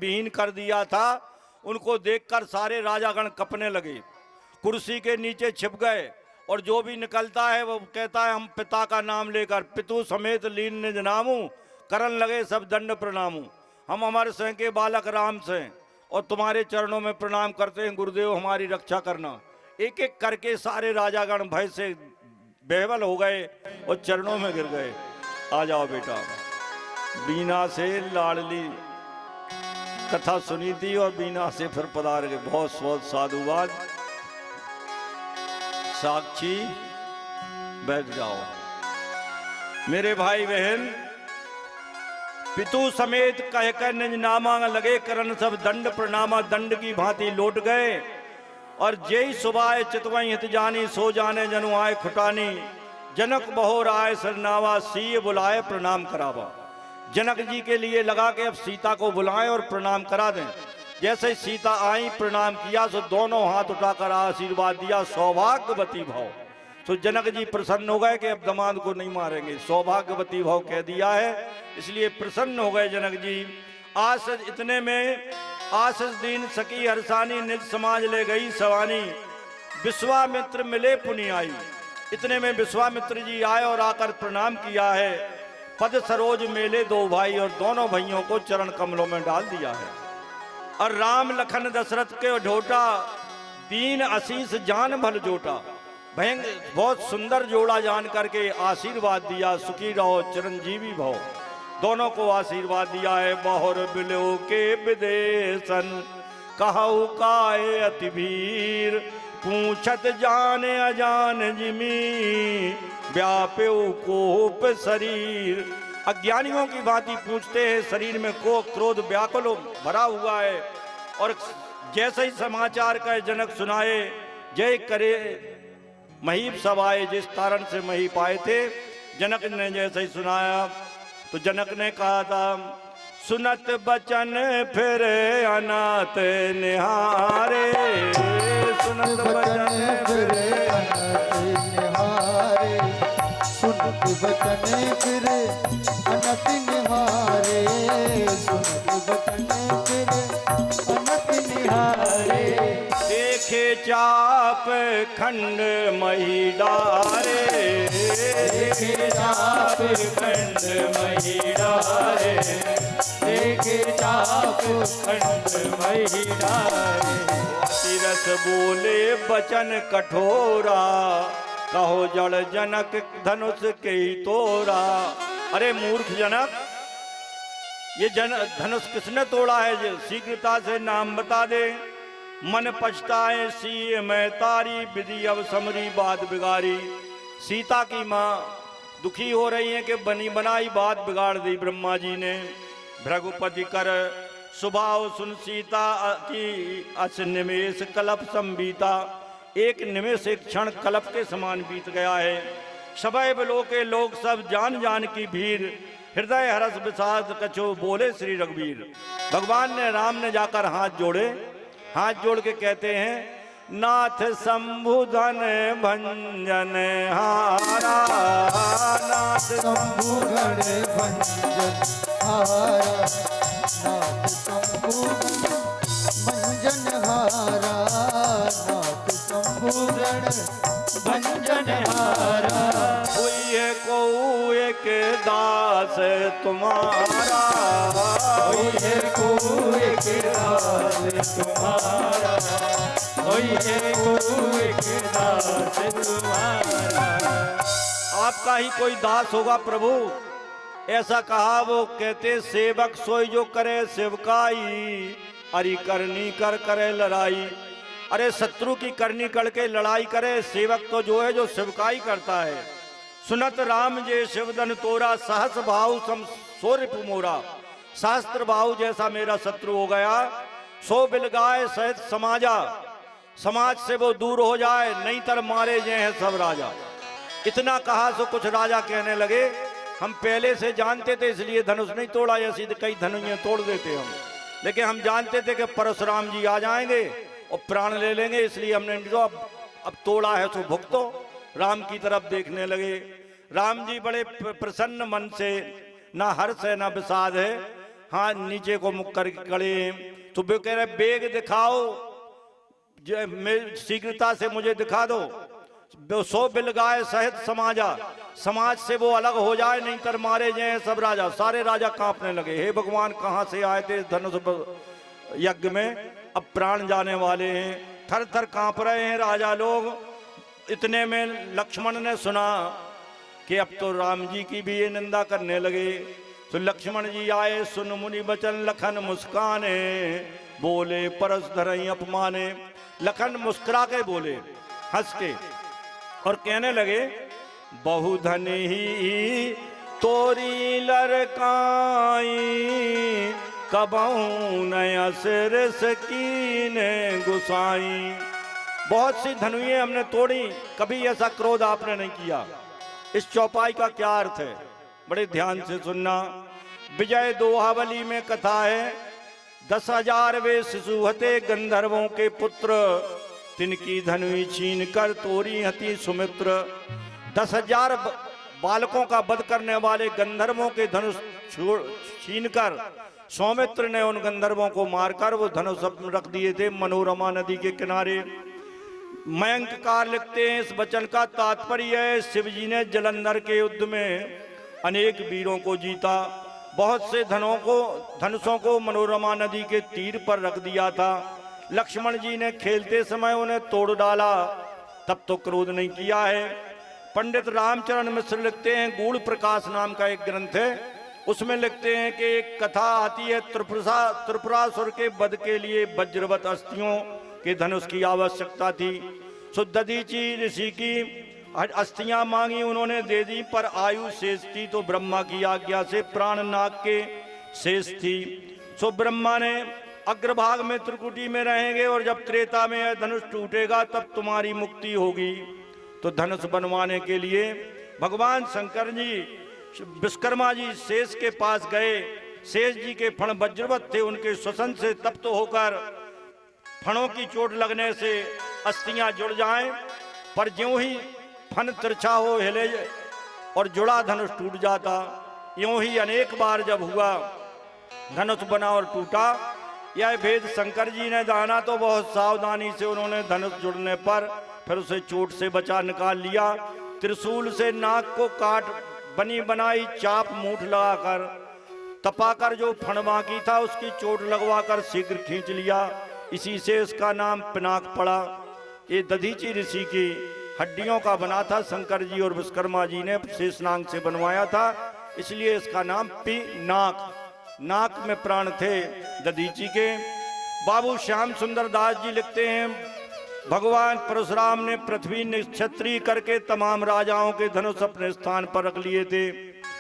विहीन कर दिया था, उनको देखकर सारे राजागण कपने लगे, कुर्सी के नीचे छिप गए। और जो भी निकलता है वो कहता है हम पिता का नाम लेकर, पितु समेत लीन निज नामू, करन लगे सब दंड प्रणामू। हम हमारे स्वयं के बालक राम से और तुम्हारे चरणों में प्रणाम करते हैं, गुरुदेव हमारी रक्षा करना। एक एक करके सारे राजागण भय से बेहवल हो गए और चरणों में गिर गए। आ जाओ बेटा। बीना से लाडली कथा सुनी थी और बीना से फिर पधार गए। बहुत बहुत साधुवाद। साक्षी बैठ जाओ। मेरे भाई बहन, पितु समेत कहकर निज नामा लगे, करन सब दंड प्रणामा, दंड की भांति लौट गए। और जय सुबाह चितवई हित जानी, सो जाने जनु आए खुटानी। जनक बहोर आए सरनावा, सीय बुलाए प्रणाम करावा। जनक जी के लिए लगा के अब सीता को बुलाएं और प्रणाम करा दें। जैसे सीता आई, प्रणाम किया, सो दोनों हाथ उठाकर आशीर्वाद दिया, सौभाग्यवती भाव। तो जनक जी प्रसन्न हो गए कि अब दामाद को नहीं मारेंगे, सौभाग्यवती भाव कह दिया है, इसलिए प्रसन्न हो गए जनक जी। आशीष इतने में आशीष दीन सकी हरसानी, निज समाज ले गई सवानी। विश्वामित्र मिले पुनि आई। इतने में विश्वामित्र जी आए और आकर प्रणाम किया है। पद सरोज मेले दो भाई, और दोनों भाइयों को चरण कमलों में डाल दिया है। और राम लखन दशरथ के ढोटा, दीन आशीष जान भल जोटा। भयंकर बहुत सुंदर जोड़ा जान करके आशीर्वाद दिया, सुखी रहो चिरंजीवी भव। दोनों को आशीर्वाद दिया है। बहुर बिलो के विदेशन, कहु काए अति भीर। पूछत जाने अजान जिमी, व्याप्यो कोप शरीर। अज्ञानियों की भांति पूछते हैं, शरीर में कोप क्रोध व्याकुल भरा हुआ है। और जैसे ही समाचार का जनक सुनाए, जय करे महीप सब आए। जिस कारण से महीप आए थे, जनक ने जैसे ही सुनाया तो जनक ने कहा था, सुनत बचन फिर अनाथ निहारे। सुनत बचन फिर अनाथ निहारे, सुनत बचन फिर अनाथ निहारे, सुनत बचन फिर अनाथ निहारे। देखे चाप खंड मही डारे, देखे चाप खंड मही डारे, देखे चाप खंड मही डारे। तिरस बोले बचन कठोरा, कहो जड़ जनक धनुष के ही तोड़ा। अरे मूर्ख जनक, ये धनुष किसने तोड़ा है? शीघ्रता से नाम बता दे। मन पछताए सी मैं तारी, विधि अब समरी बात बिगाड़ी। सीता की माँ दुखी हो रही है कि बनी बनाई बात बिगाड़ दी ब्रह्मा जी ने। भृगुपति कर सुभाव सुन सीता की, अस निमेष कलप संबीता। एक निमेष एक क्षण कलप के समान बीत गया है। सबै बिलो के लोग सब जान जान की भीड़, हृदय हरस विषाद कछो बोले श्री रघुवीर। भगवान ने राम ने जाकर हाथ जोड़े, हाथ जोड़ के कहते हैं, नाथ शंभुधन भंजन हारा। नाथ शंभुधन भंजन हारा, नाथ शंभुधन भंजन हारा, नाथ शंभुधन भंजन हारा। हुई है को एक दास तुम्हारा, हुई है को एक दास तुम्हारा, हुई है को एक दास तुम्हारा। आपका ही कोई दास होगा प्रभु, ऐसा कहा। वो कहते सेवक सोई जो करे सेवकाई, अरि करनी कर करे लड़ाई। अरे शत्रु की करनी करके लड़ाई करे, सेवक तो जो है जो सेवकाई करता है। सुनत राम जे शिवदन तोरा, सहस भाव सम सोरिप मोरा। शास्त्र भाव जैसा मेरा शत्रु हो गया, सो बिलगाए सहित समाजा। समाज से वो दूर हो जाए, नहीं तर मारे जे हैं सब राजा। इतना कहा सो कुछ राजा कहने लगे, हम पहले से जानते थे इसलिए धनुष नहीं तोड़ा, ऐसी कई धनुषें तोड़ देते हम। लेकिन हम जानते थे कि परशुराम जी आ जाएंगे और प्राण ले लेंगे, इसलिए हमने जो अब तोड़ा है सो भुगतो। राम की तरफ देखने लगे। राम जी बड़े प्रसन्न मन से, ना हर्ष है ना विषाद है। हाथ नीचे को मुख करके खड़े हैं। तो वे कह रहे बेग दिखाओ, शीघ्रता से मुझे दिखा दो। 100 बिलगाए सहित समाजा, समाज से वो अलग हो जाए, नहीं तर मारे जाए सब राजा। सारे राजा कांपने लगे, हे भगवान कहां से आए थे धनुष यज्ञ में, अब प्राण जाने वाले हैं। थर थर कांप रहे हैं राजा लोग। इतने में लक्ष्मण ने सुना कि अब तो राम जी की भी ये निंदा करने लगे। तो लक्ष्मण जी आए, सुन मुनि बचन लखन मुस्काने, बोले परस धरई अपमाने। लखन मुस्कुरा के बोले, हंस के, और कहने लगे बहुधन ही तोरी लड़काई, कबहू नया सिर सकीने गुसाई। बहुत सी धनुएं हमने तोड़ी, कभी ऐसा क्रोध आपने नहीं किया। इस चौपाई का क्या अर्थ है, बड़े ध्यान से सुनना। विजय दोहावली में कथा है, 10,000 वे शिशु हते गंधर्वों के पुत्र, तिनकी धनुई छीन कर तोरी हती सुमित्र। 10,000 बालकों का वध करने वाले गंधर्वों के धनुष छीन कर सौमित्र ने उन गंधर्वों को मारकर वो धनुष रख दिए थे मनोरमा नदी के किनारे। मयंककार लिखते हैं, इस वचन का तात्पर्य है शिव जी ने जलंधर के युद्ध में अनेक वीरों को जीता, बहुत से धनुषों को मनोरमा नदी के तीर पर रख दिया था। लक्ष्मण जी ने खेलते समय उन्हें तोड़ डाला, तब तो क्रोध नहीं किया है। पंडित रामचरण मिश्र लिखते हैं, गूढ़ प्रकाश नाम का एक ग्रंथ है, उसमें लिखते हैं कि एक कथा आती है, त्रिपुरासुर के वध के लिए वज्रवत अस्थियों के धनुष की आवश्यकता थी। सो दधीचि ऋषि की अस्थियां मांगी, उन्होंने दे दी, पर आयु शेष थी तो ब्रह्मा की आज्ञा से प्राण नाग के शेष थी। सो ब्रह्मा ने अग्रभाग में त्रिकुटी में रहेंगे और जब त्रेता में यह धनुष टूटेगा तब तुम्हारी मुक्ति होगी। तो धनुष बनवाने के लिए भगवान शंकर जी विश्वकर्मा जी शेष के पास गए। शेष जी के फण वज्रवत थे, उनके श्वसन से तप्त होकर फणों की चोट लगने से अस्थियां जुड़ जाएं, पर ज्यों ही फन तिरछा हो हिले और जुड़ा धनुष टूट जाता। यूं ही अनेक बार जब हुआ, धनुष बना और टूटा। यह भेद शंकर जी ने जाना तो बहुत सावधानी से उन्होंने धनुष जुड़ने पर फिर उसे चोट से बचा निकाल लिया। त्रिशूल से नाक को काट बनी बनाई चाप मूठ लगाकर तपाकर जो फण बाकी था उसकी चोट लगवाकर शीघ्र खींच लिया। इसी से इसका नाम पिनाक पड़ा। ये दधीचि ऋषि की हड्डियों का बना था, शंकर जी और विश्वकर्मा जी ने शेषनाग से बनवाया था, इसलिए इसका नाम पिनाक। नाक में प्राण थे दधीचि के। बाबू श्याम सुंदर दास जी लिखते हैं, भगवान परशुराम ने पृथ्वी निक्षत्रिय करके तमाम राजाओं के धनुष अपने स्थान पर रख लिए थे।